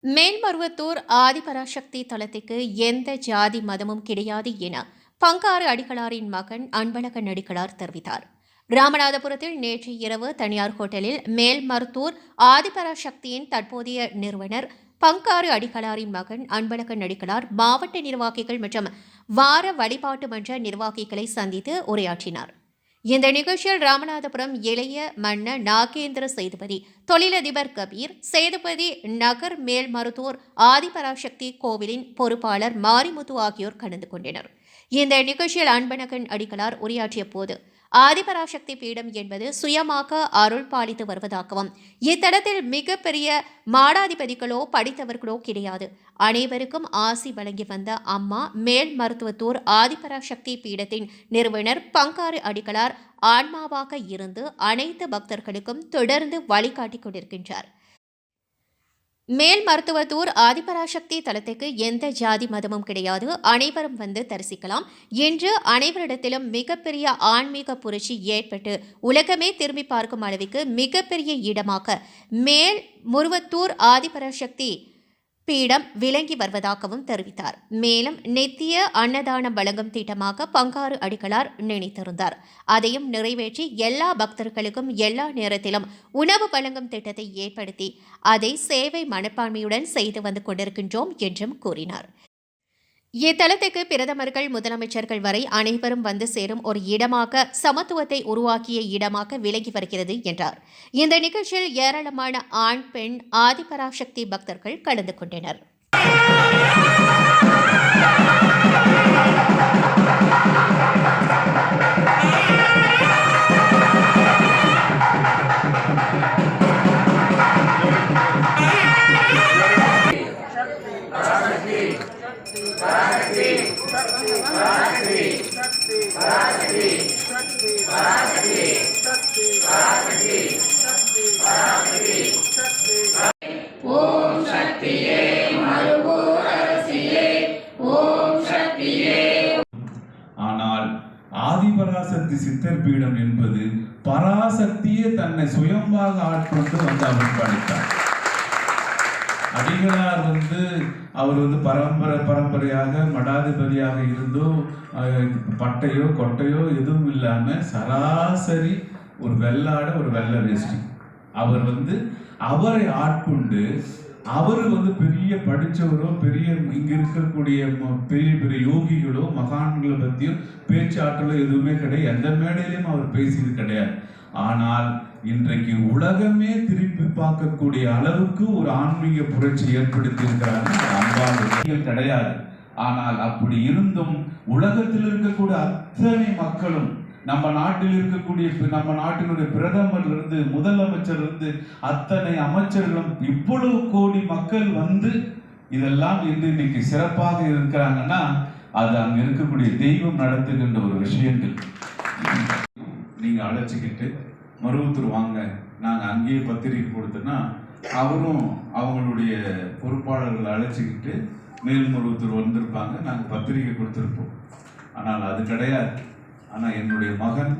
மேல்மருவத்தூர் ஆதிபராசக்தி தலத்துக்கு எந்த ஜாதி மதமும் கிடையாது என பங்காரு அடிகளாரின் மகன் அன்பழகன் அடிகளார் தெரிவித்தார். ராமநாதபுரத்தில் நேற்று இரவு தனியார் ஹோட்டலில் மேல்மருத்தூர் ஆதிபராசக்தியின் தற்போதைய நிறுவனர் பங்காரு அடிகளாரின் மகன் அன்பழகன் அடிகளார் மாவட்ட நிர்வாகிகள் மற்றும் வார வழிபாட்டு மன்ற நிர்வாகிகளை சந்தித்து உரையாற்றினார். இந்த நிகழ்ச்சியில் ராமநாதபுரம் இளைய மன்ன நாகேந்திர சேதுபதி, தொழிலதிபர் கபீர், சேதுபதி நகர் மேல்மருத்தூர் ஆதிபராசக்தி கோவிலின் பொறுப்பாளர் மாரிமுத்து ஆகியோர் கலந்து கொண்டனர். இந்த நிகழ்ச்சியில் அன்பழகன் அடிகளார் உரையாற்றிய போது, ஆதிபராசக்தி பீடம் என்பது சுயமாக அருள் பாலித்து வருவதாகவும், இத்தலத்தில் மிகப்பெரிய மாடாதிபதிகளோ படித்தவர்களோ கிடையாது, அனைவருக்கும் ஆசி வழங்கி வந்த அம்மா மேல்மருத்துவத்தூர் ஆதிபராசக்தி பீடத்தின் நிறுவனர் பங்காரு அடிகளார் ஆன்மாவாக இருந்து அனைத்து பக்தர்களுக்கும் தொடர்ந்து வழிகாட்டிக் கொண்டிருக்கின்றார். மேல்மருத்துவத்தூர் ஆதிபராசக்தி தலத்துக்கு எந்த ஜாதி மதமும் கிடையாது, அனைவரும் வந்து தரிசிக்கலாம் என்று அனைவரிடத்திலும் மிகப்பெரிய ஆன்மீக புரட்சி ஏற்பட்டு உலகமே திரும்பி பார்க்கும் அளவுக்கு மிகப்பெரிய இடமாக மேல்மருவத்தூர் ஆதிபராசக்தி பீடம் விளங்கி வருவதாகவும் தெரிவித்தார். மேலும் நித்திய அன்னதானம் வழங்கும் திட்டமாக பங்காரு அடிகளார் நினைத்திருந்தார். அதையும் நிறைவேற்றி எல்லா பக்தர்களுக்கும் எல்லா நேரத்திலும் உணவு வழங்கும் திட்டத்தை ஏற்படுத்தி அதை சேவை மனப்பான்மையுடன் செய்து வந்து கொண்டிருக்கின்றோம் என்றும் கூறினார். இத்தலத்துக்கு பிரதமர்கள், முதலமைச்சர்கள் வரை அனைவரும் வந்து சேரும் ஒரு இடமாக, சமத்துவத்தை உருவாக்கிய இடமாக விளங்கி வருகிறது என்றார். இந்த நிகழ்ச்சியில் ஏராளமான ஆண், பெண் ஆதிபராசக்தி பக்தர்கள் கலந்து கொண்டனர். ஆனால் ஆதிபராசக்தி சித்தர் பீடம் என்பது பராசக்தியே தன்னை சுயமாக ஆட்கொண்டு வந்து அவர் படைத்தார். அடிகளார் அவர் பரம்பரையாக மடாதிபதியாக இருந்தோ பட்டையோ கொட்டையோ எதுவும் இல்லாம சராசரி ஒரு வெள்ளாட ஒரு வெள்ள வேஷ்டி. அவர் அவரை ஆட்கொண்டு அவர் பெரிய படித்தவரோ பெரிய இங்க இருக்கக்கூடிய பெரிய பெரிய யோகிகளோ மகான்களை பற்றியும் பேச்சாற்றலோ எதுவுமே கிடையாது. எந்த மேடையிலையும் அவர் பேசியது கிடையாது. ஆனால் இன்றைக்கு உலகமே திருப்பி பார்க்கக்கூடிய அளவுக்கு ஒரு ஆன்மீக புரட்சி ஏற்படுத்தி இருக்கிறார்கள் கிடையாது. ஆனால் அப்படி இருந்தும் உலகத்தில் இருக்கக்கூடிய அத்தனை மக்களும், நம்ம நாட்டில் இருக்கக்கூடிய நம்ம நாட்டினுடைய பிரதமர் இருந்து முதலமைச்சர் இருந்து அத்தனை அமைச்சர்களும் இவ்வளவு கோடி மக்கள் இதெல்லாம் இன்னைக்கு சிறப்பாக இருக்கிறாங்கன்னா அது அங்க இருக்கக்கூடிய தெய்வம் நடத்துகின்ற ஒரு விஷயங்கள். நீங்க அழைச்சிக்கிட்டு மருவத்தூர் வாங்க, நாங்க அங்கேயே பத்திரிக்கை கொடுத்தோன்னா அவரும் அவங்களுடைய பொறுப்பாளர்களை அழைச்சிக்கிட்டு மேல்மருவத்தூர் வந்திருப்பாங்க, நாங்க பத்திரிக்கை கொடுத்திருப்போம். ஆனால் அது கிடையாது. ஆனா என்னுடைய மகன்